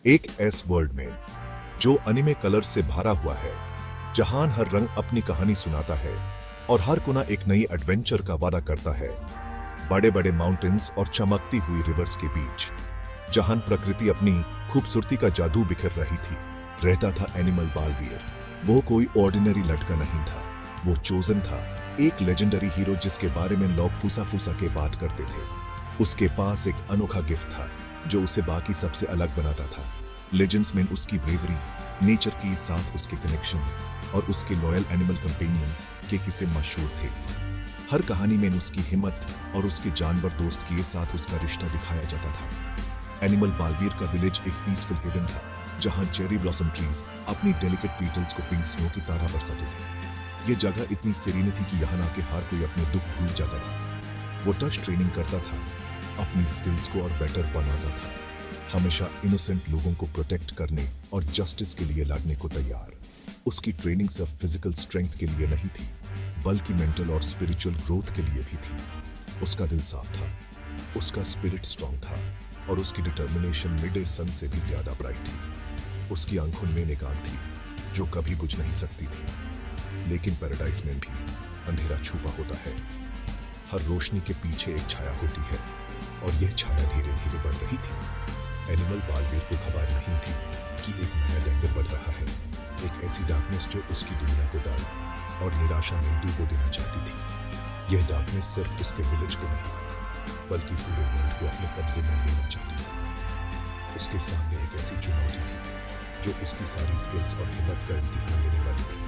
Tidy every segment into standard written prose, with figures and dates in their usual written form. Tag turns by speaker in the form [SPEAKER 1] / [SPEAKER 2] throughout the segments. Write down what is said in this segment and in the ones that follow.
[SPEAKER 1] एक ऐस वर्ल्ड में जो अनिमे कलर से भरा हुआ है, जहां हर रंग अपनी कहानी सुनाता है और हर कोना एक नई एडवेंचर का वादा करता है। बड़े बड़े माउंटेन्स और चमकती हुई रिवर्स के बीच जहां प्रकृति अपनी खूबसूरती का जादू बिखेर रही थी, रहता था एनिमल बालवीर। वो कोई ऑर्डिनरी लड़का नहीं था, वो चोजन था, एक लेजेंडरी हीरो जिसके बारे में लोग फूसा फूसा के बात करते थे। उसके पास एक अनोखा गिफ्ट था जो उसे बाकी सबसे अलग बनाता था। लेजेंड्स में उसकी ब्रेवरी, नेचर के साथ उसके कनेक्शन और उसके लॉयल एनिमल कंपेनियंस के किस्से मशहूर थे। हर कहानी में उसकी हिम्मत और उसके जानवर दोस्त के साथ उसका रिश्ता दिखाया जाता था। एनिमल बालवीर का विलेज एक पीसफुल हेवन था जहां चेरी ब्लॉसम ट्रीज अपनी डेलिकेट पीटल्स को पिंक स्नो की तरह बरसाते थे। ये जगह इतनी सीरीन थी कि यहाँ आके हर कोई अपने दुख भूल जाता था। वो टच ट्रेनिंग करता था, अपनी स्किल्स को और बेटर बनाता था, हमेशा इनोसेंट लोगों को प्रोटेक्ट करने और जस्टिस के लिए लड़ने को तैयार। उसकी ट्रेनिंग सिर्फ फिजिकल स्ट्रेंथ के लिए नहीं थी, बल्कि मेंटल और स्पिरिचुअल ग्रोथ के लिए भी थी। उसका दिल साफ था, उसका स्पिरिट स्ट्रांग था और उसकी डिटर्मिनेशन मिड डे सन से भी ज्यादा ब्राइट थी। उसकी आंखों में एक आग थी जो कभी बुझ नहीं सकती थी। लेकिन पैराडाइज में भी अंधेरा छुपा होता है। हर रोशनी के पीछे एक छाया होती है और यह छाया धीरे धीरे बढ़ रही थी। एनिमल बालवीर को खबर नहीं थी कि एक नया डेंजर बढ़ रहा है, एक ऐसी डार्कनेस जो उसकी दुनिया को डाल और निराशा में डूबो देना चाहती थी। यह डार्कनेस सिर्फ उसके विलेज को नहीं, बल्कि पूरे वर्ल्ड को अपने कब्जे में लेना चाहती थी। उसके सामने एक ऐसी चुनौती थी जो उसकी सारी स्किल्स और हिम्मत का इम्तिहान लेने वाली थी।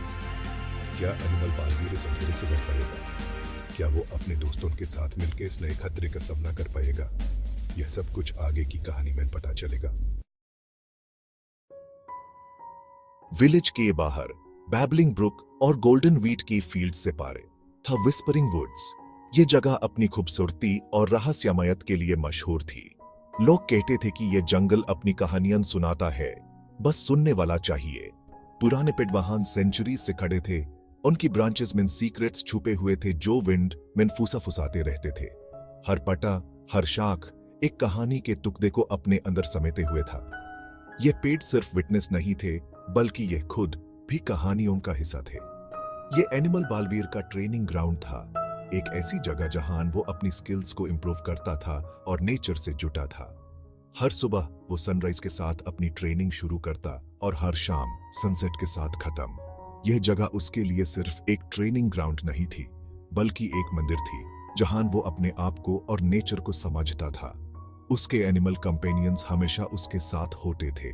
[SPEAKER 1] क्या एनिमल बालवीर इस अंधेरे से लड़ पाएगा? क्या वो अपने दोस्तों के साथ मिलकर इस नए खतरे का सामना कर पाएगा? यह सब कुछ आगे की कहानी में पता चलेगा। विलेज के बाहर बैबलिंग ब्रुक और गोल्डन व्हीट की फील्ड से पारे था विस्परिंग वुड्स। ये जगह अपनी खूबसूरती और रहस्यमयत के लिए मशहूर थी। लोग कहते थे कि यह जंगल अपनी कहानियां सुनाता है, बस सुनने वाला चाहिए। पुराने पेड़ वहां सेंचुरी से खड़े थे, उनकी ब्रांचेस में सीक्रेट्स छुपे हुए थे जो विंड में फुसा फुसाते रहते थे। हर पटा, हर शाख एक कहानी के टुकड़े को अपने अंदर समेटे हुए था। ये पेड़ सिर्फ विटनेस नहीं थे, बल्कि ये खुद भी कहानियों का हिस्सा थे। ये एनिमल बालवीर का ट्रेनिंग ग्राउंड था, एक ऐसी जगह जहां वो अपनी स्किल्स को इंप्रूव करता था और नेचर से जुटा था। हर सुबह वो सनराइज के साथ अपनी ट्रेनिंग शुरू करता और हर शाम सनसेट के साथ खत्म। यह जगह उसके लिए सिर्फ एक ट्रेनिंग ग्राउंड नहीं थी, बल्कि एक मंदिर थी जहां वो अपने आप को और नेचर को समझता था। उसके एनिमल कंपेनियंस हमेशा उसके साथ होते थे।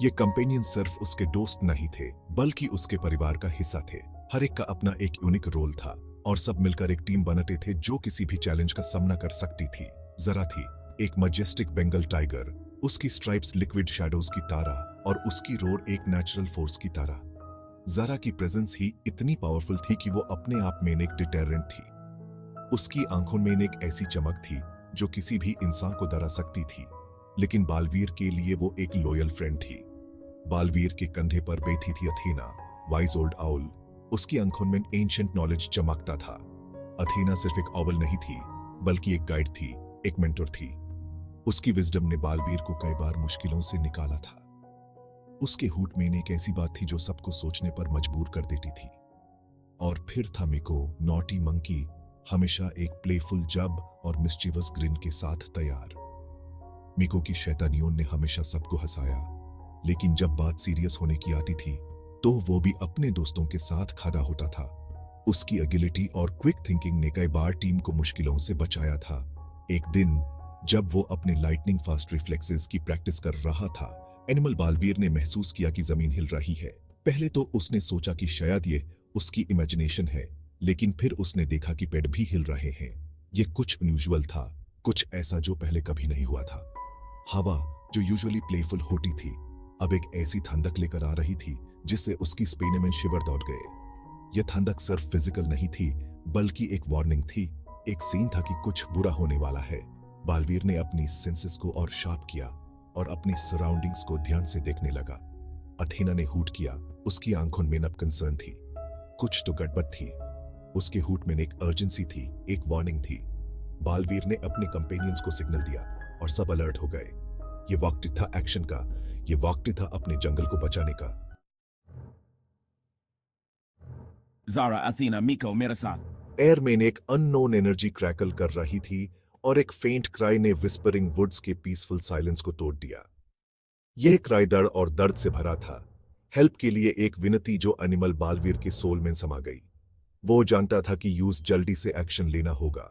[SPEAKER 1] ये कंपेनियंस सिर्फ उसके दोस्त नहीं थे, बल्कि उसके परिवार का हिस्सा थे। हर एक का अपना एक यूनिक रोल था और सब मिलकर एक टीम बनते थे जो किसी भी चैलेंज का सामना कर सकती थी। जरा थी एक मैजेस्टिक बंगाल टाइगर, उसकी स्ट्राइप्स लिक्विड शैडोज की तरह और उसकी रोर एक नेचुरल फोर्स की तरह। जरा की प्रेजेंस ही इतनी पावरफुल थी कि वो अपने आप में एक डिटेरेंट थी। उसकी आंखों में एक ऐसी चमक थी जो किसी भी इंसान को डरा सकती थी। लेकिन बालवीर के लिए वो एक लॉयल फ्रेंड थी। बालवीर के कंधे पर बैठी थी अथेना, वाइज ओल्ड आउल। उसकी आंखों में एंशिएंट नॉलेज चमकता था। अथेना सिर्फ एक ओवल नहीं थी, बल्कि एक गाइड थी, एक मेंटर थी। उसकी विजडम ने बालवीर को कई बार मुश्किलों से निकाला था। उसके होठ में एक ऐसी बात थी जो सबको सोचने पर मजबूर कर देती थी। और फिर था मिको, नॉटी मंकी, हमेशा एक प्लेफुल जब और मिस्चीवस ग्रिन के साथ तैयार। मिको की शैतानियों ने हमेशा सबको हंसाया, लेकिन जब बात सीरियस होने की आती थी तो वो भी अपने दोस्तों के साथ खड़ा होता था। उसकी एगिलिटी और क्विक थिंकिंग ने कई बार टीम को मुश्किलों से बचाया था। एक दिन जब वो अपने लाइटनिंग फास्ट रिफ्लेक्सेस की प्रैक्टिस कर रहा था, एनिमल बालवीर ने महसूस किया कि जमीन हिल रही है। पहले तो उसने सोचा कि शायद ये उसकी इमेजिनेशन है, लेकिन फिर उसने देखा कि पेड़ भी हिल रहे हैं। ये कुछ अनयूजुअल था, कुछ ऐसा जो पहले कभी नहीं हुआ था। हवा जो यूजुअली प्लेफुल होती थी, अब एक ऐसी ठंडक लेकर आ रही थी जिससे उसकी स्पीने में शिवर दौड़ गए। यह ठंडक सिर्फ फिजिकल नहीं थी, बल्कि एक वार्निंग थी, एक सीन था कि कुछ बुरा होने वाला है। बालवीर ने अपनी सेंसेस को और शार्प किया और अपनी सराउंडिंग्स को ध्यान से देखने लगा। अथेना ने हूट किया, उसकी आंखों में नब कंसर्न थी, कुछ तो गड़बड़ थी। उसके हूट में एक अर्जेंसी थी, एक वार्निंग थी। बालवीर ने अपने कंपेनियंस को सिग्नल दिया और सब अलर्ट हो गए। ये वक्त था एक्शन का, ये वक्त था अपने जंगल को बचाने का।
[SPEAKER 2] ज़ारा, अथीना, मिको मेरे साथ।
[SPEAKER 1] एयर में एक अननोन एनर्जी क्रैकल कर रही थी और एक फेंट क्राई ने विस्परिंग वुड्स के पीसफुल साइलेंस को तोड़ दिया। यह क्राई दर्द और दर्द से भरा था, हेल्प के लिए एक विनती जो एनिमल बालवीर के सोल में समा गई। वो जानता था कि यूज जल्दी से एक्शन लेना होगा।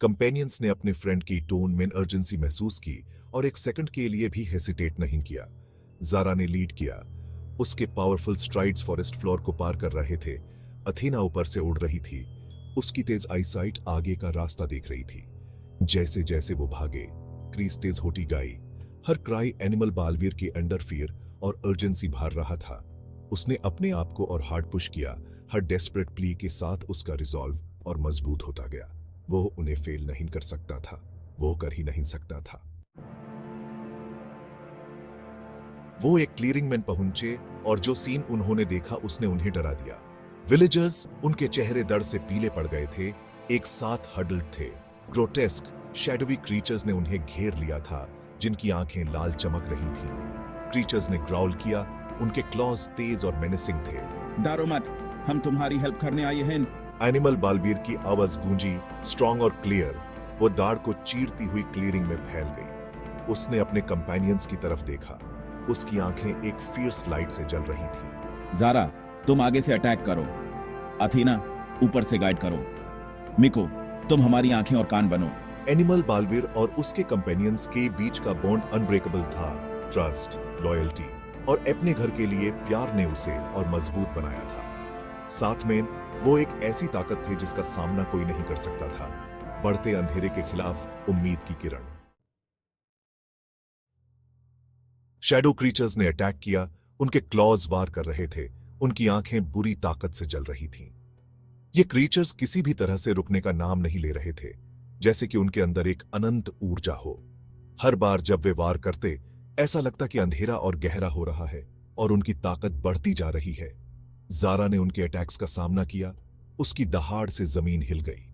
[SPEAKER 1] कंपेनियंस ने अपने फ्रेंड की टोन में अर्जेंसी महसूस की और एक सेकंड के लिए भी हेसिटेट नहीं किया। ज़ारा ने लीड किया। उसके पावरफुल स्ट्राइड्स फॉरेस्ट फ्लोर को पार कर रहे थे। अथीना ऊपर से उड़ रही थी। उसकी तेज आईसाइट आगे का रास्ता देख रही थी। जैसे जैसे वो भागे, क्रीज तेज होती गई। हर क्राई एनिमल बालवीर के अंडर फियर और अर्जेंसी भर रहा था। उसने अपने आप को और हार्ड पुश किया। हर डेस्परेट प्ली के साथ उसका रिजॉल्व और मजबूत होता गया। वो उन्हें फेल नहीं कर सकता था, वो कर ही नहीं सकता था। वो एक क्लियरिंग में पहुंचे और जो सीन उन्होंने देखा उसने उन्हें डरा दिया। विलेजर्स, उनके चेहरे दर्द से पीले पड़ गए थे, एक साथ हडल्ड थे। ग्रोटेस्क शैडोवी क्रीचर्स ने उन्हें घेर लिया था, जिनकी आंखें लाल चमक रही थीं। क्रीचर्स ने ग्राउल किया, उनके क्लॉज तेज और मेनेसिंग थे।
[SPEAKER 2] डरो मत, हम तुम्हारी हेल्प करने आए हैं।
[SPEAKER 1] एनिमल बालवीर की आवाज गूंजी, स्ट्रॉन्ग और क्लियर। वो दाढ़ को चीरती हुई क्लियरिंग में फैल गई। उसने अपने कंपेनियंस की तरफ देखा। उसकी आंखें एक फियर्स लाइट से जल रही थी।
[SPEAKER 2] ज़ारा, तुम आगे से अटैक करो। अथीना, ऊपर से गाइड करो। मिको, तुम हमारी आंखें और कान बनो।
[SPEAKER 1] एनिमल बालवीर और उसके कंपेनियंस के बीच का बॉन्ड अनब्रेकेबल था। ट्रस्ट, लॉयल्टी और अपने घर के लिए प्यार ने उसे और मजबूत बनाया था। साथ में वो एक ऐसी ताकत थी जिसका सामना कोई नहीं कर सकता था। बढ़ते अंधेरे के खिलाफ उम्मीद की किरण। शैडो क्रीचर्स ने अटैक किया। उनके क्लॉज वार कर रहे थे। उनकी आंखें बुरी ताकत से जल रही थीं। ये क्रीचर्स किसी भी तरह से रुकने का नाम नहीं ले रहे थे, जैसे कि उनके अंदर एक अनंत ऊर्जा हो। हर बार जब वे वार करते, ऐसा लगता कि अंधेरा और गहरा हो रहा है और उनकी ताकत बढ़ती जा रही है। ज़ारा ने उनके अटैक्स का सामना किया। उसकी दहाड़ से जमीन हिल गई।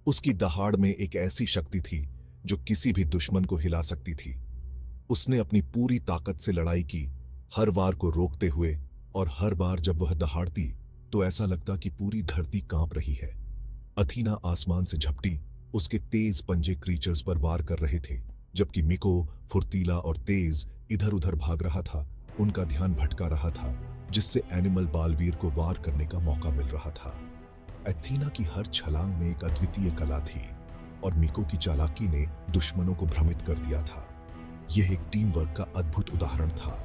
[SPEAKER 1] उसकी दहाड़ में एक ऐसी शक्ति थी जो किसी भी दुश्मन को हिला सकती थी। उसने अपनी पूरी ताकत से लड़ाई की, हर वार को रोकते हुए, और हर बार जब वह दहाड़ती तो ऐसा लगता कि पूरी धरती कांप रही है। अथीना आसमान से झपटी। उसके तेज पंजे क्रीचर्स पर वार कर रहे थे, जबकि मिको फुर्तीला और तेज इधर उधर भाग रहा था। उनका ध्यान भटका रहा था, जिससे एनिमल बालवीर को वार करने का मौका मिल रहा था। अथीना की हर छलांग में एक अद्वितीय कला थी और मिको की चालाकी ने दुश्मनों को भ्रमित कर दिया था। यह एक टीम वर्क का अद्भुत उदाहरण था,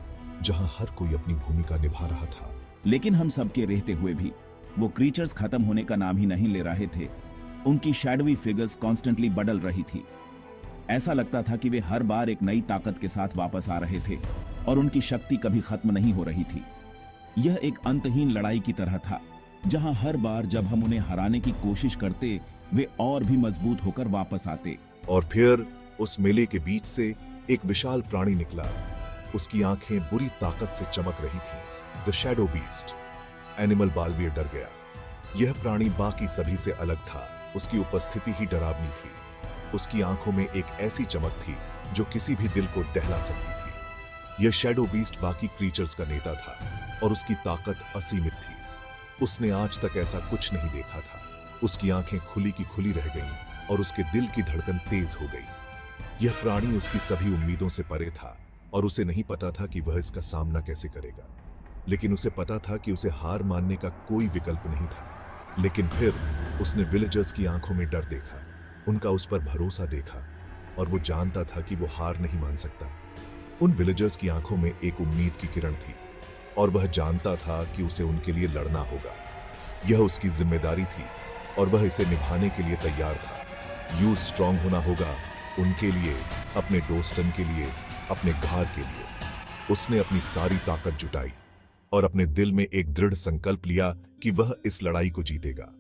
[SPEAKER 1] जहां हर कोई अपनी भूमिका निभा रहा था।
[SPEAKER 2] लेकिन हम सबके रहते हुए भी वो क्रीचर्स खत्म होने का नाम ही नहीं ले रहे थे। उनकी शैडोवी फिगर्स कॉन्स्टेंटली बदल रही थी। ऐसा लगता था कि वे हर बार एक नई ताकत के साथ वापस आ रहे थे और उनकी शक्ति कभी खत्म नहीं हो रही थी। यह एक अंतहीन लड़ाई की तरह था, जहां हर बार जब हम उन्हें हराने की कोशिश करते, वे और भी मजबूत होकर वापस आते।
[SPEAKER 1] और फिर उस मेले के बीच से एक विशाल प्राणी निकला। उसकी आंखें बुरी ताकत से चमक रही थीं। The shadow beast. Animal Baalveer डर गया। यह प्राणी बाकी सभी से अलग था। उसकी उपस्थिति ही डरावनी थी। उसकी आंखों में एक ऐसी चमक थी जो किसी भी दिल को दहला सकती थी। यह शैडो बीस्ट बाकी क्रीचर्स का नेता था और उसकी ताकत असीमित थी। उसने आज तक ऐसा कुछ नहीं देखा था। उसकी आंखें खुली की खुली रह गईं और उसके दिल की धड़कन तेज हो गई। यह प्राणी उसकी सभी उम्मीदों से परे था और उसे नहीं पता था कि वह इसका सामना कैसे करेगा। लेकिन उसे पता था कि उसे हार मानने का कोई विकल्प नहीं था। लेकिन फिर उसने विलेजर्स की आंखों में डर देखा, उनका उस पर भरोसा देखा, और वो जानता था कि वो हार नहीं मान सकता। उन विलेजर्स की आंखों में एक उम्मीद की किरण थी और वह जानता था कि उसे उनके लिए लड़ना होगा। यह उसकी जिम्मेदारी थी और वह इसे निभाने के लिए तैयार था। यूज स्ट्रांग होना होगा उनके लिए, अपने डोस्टन के लिए, अपने घर के लिए। उसने अपनी सारी ताकत जुटाई और अपने दिल में एक दृढ़ संकल्प लिया कि वह इस लड़ाई को जीतेगा।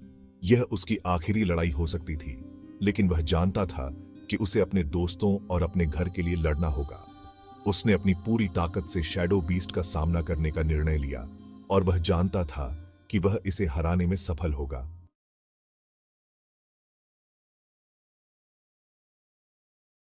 [SPEAKER 1] यह उसकी आखिरी लड़ाई हो सकती थी, लेकिन वह जानता था कि उसे अपने दोस्तों और अपने घर के लिए लड़ना होगा। उसने अपनी पूरी ताकत से शैडो बीस्ट का सामना करने का निर्णय लिया और वह जानता था कि वह इसे हराने में सफल होगा।